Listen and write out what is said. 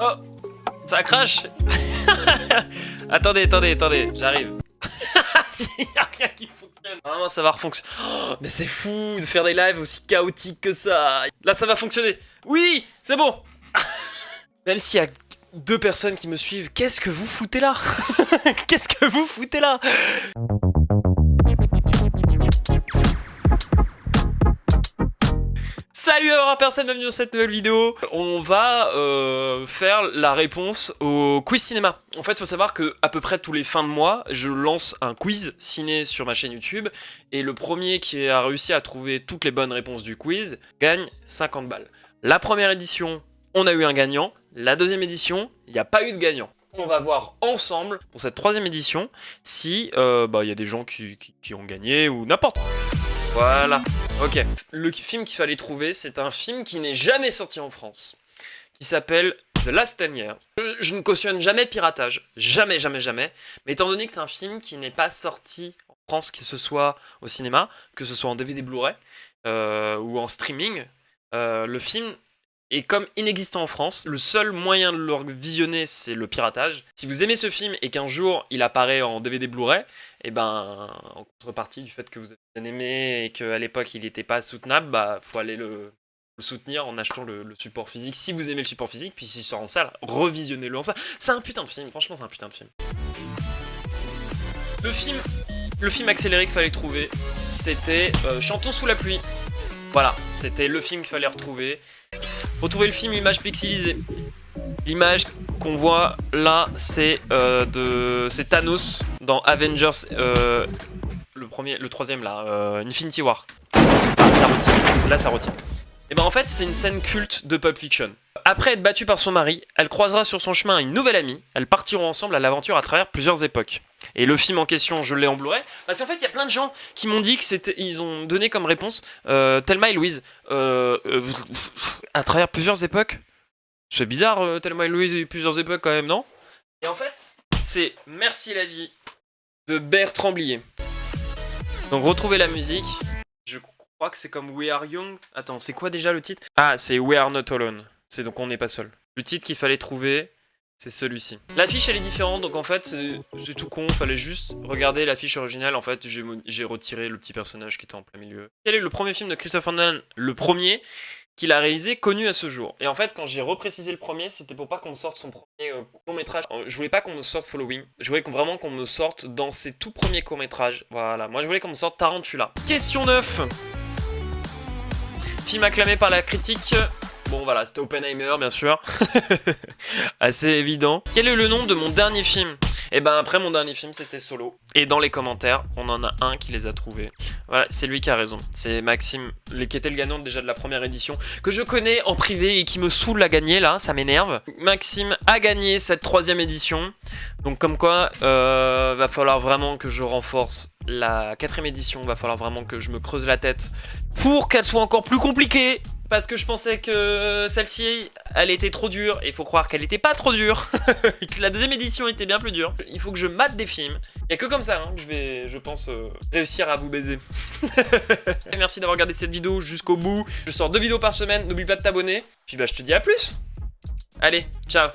Oh, ça crache. Attendez, j'arrive. Il y a rien qui fonctionne. Normalement, ça va refonctionner. Oh, mais c'est fou de faire des lives aussi chaotiques que ça. Là, ça va fonctionner. Oui, c'est bon. Même s'il y a 2 personnes qui me suivent, qu'est-ce que vous foutez là? Qu'est-ce que vous foutez là? Salut à personne, bienvenue dans cette nouvelle vidéo. On va faire la réponse au quiz cinéma. En fait, il faut savoir que à peu près tous les fins de mois, je lance un quiz ciné sur ma chaîne YouTube. Et le premier qui a réussi à trouver toutes les bonnes réponses du quiz gagne 50 balles. La première édition, on a eu un gagnant. La deuxième édition, il n'y a pas eu de gagnant. On va voir ensemble, pour cette troisième édition, si y a des gens qui ont gagné ou n'importe. Voilà, ok. Le film qu'il fallait trouver, c'est un film qui n'est jamais sorti en France, qui s'appelle The Last 10 Years. Je ne cautionne jamais piratage, jamais. Mais étant donné que c'est un film qui n'est pas sorti en France, que ce soit au cinéma, que ce soit en DVD Blu-ray ou en streaming, le film est comme inexistant en France. Le seul moyen de le visionner, c'est le piratage. Si vous aimez ce film et qu'un jour il apparaît en DVD Blu-ray, et ben en contrepartie du fait que vous avez bien aimé et qu'à l'époque il n'était pas soutenable, bah faut aller le soutenir en achetant le support physique si vous aimez le support physique, puis s'il sort en salle, revisionnez-le en salle. C'est un putain de film, franchement c'est un putain de film. Le film accéléré qu'il fallait trouver, c'était Chantons sous la pluie. Voilà, c'était le film qu'il fallait retrouver. Retrouver le film image pixelisée. L'image qu'on voit là, c'est Thanos dans Avengers, le troisième là, Infinity War. Ça retire, là ça retire. Et ben en fait, c'est une scène culte de Pulp Fiction. Après être battue par son mari, elle croisera sur son chemin une nouvelle amie. Elles partiront ensemble à l'aventure à travers plusieurs époques. Et le film en question, je l'ai en Blu-ray. Parce qu'en fait, il y a plein de gens qui m'ont dit que c'était, ils ont donné comme réponse Thelma et Louise. À travers plusieurs époques. C'est bizarre, Thelma et Louise et plusieurs époques quand même, non? Et en fait, c'est Merci la vie de Bertrand Blier. Donc retrouvez la musique. Je crois que c'est comme We Are Young. Attends, c'est quoi déjà le titre? Ah, c'est We Are Not Alone. C'est donc On n'est pas seul. Le titre qu'il fallait trouver, c'est celui-ci. L'affiche elle est différente, donc en fait c'est tout con, fallait juste regarder l'affiche originale. En fait j'ai retiré le petit personnage qui était en plein milieu. Quel est le premier film de Christopher Nolan? Le premier qu'il a réalisé, connu à ce jour. Et en fait quand j'ai reprécisé le premier, c'était pour pas qu'on me sorte son premier court-métrage. Je voulais pas qu'on me sorte Following, je voulais vraiment qu'on me sorte dans ses tout premiers courts-métrages. Voilà, moi je voulais qu'on me sorte Tarantula. Question 9. Film acclamé par la critique. Bon voilà, c'était Oppenheimer bien sûr. Assez évident. Quel est le nom de mon dernier film? Et ben après mon dernier film c'était Solo. Et dans les commentaires, on en a un qui les a trouvés. Voilà, c'est lui qui a raison. C'est Maxime, qui était le gagnant déjà de la première édition, que je connais en privé et qui me saoule à gagner là, ça m'énerve. Maxime a gagné cette troisième édition. Donc comme quoi, va falloir vraiment que je renforce la quatrième édition. Va falloir vraiment que je me creuse la tête pour qu'elle soit encore plus compliquée. Parce que je pensais que celle-ci, elle était trop dure. Et il faut croire qu'elle n'était pas trop dure. Que la deuxième édition était bien plus dure. Il faut que je mate des films. Il n'y a que comme ça que je vais, je pense, réussir à vous baiser. Merci d'avoir regardé cette vidéo jusqu'au bout. Je sors 2 vidéos par semaine. N'oublie pas de t'abonner. Puis bah je te dis à plus. Allez, ciao.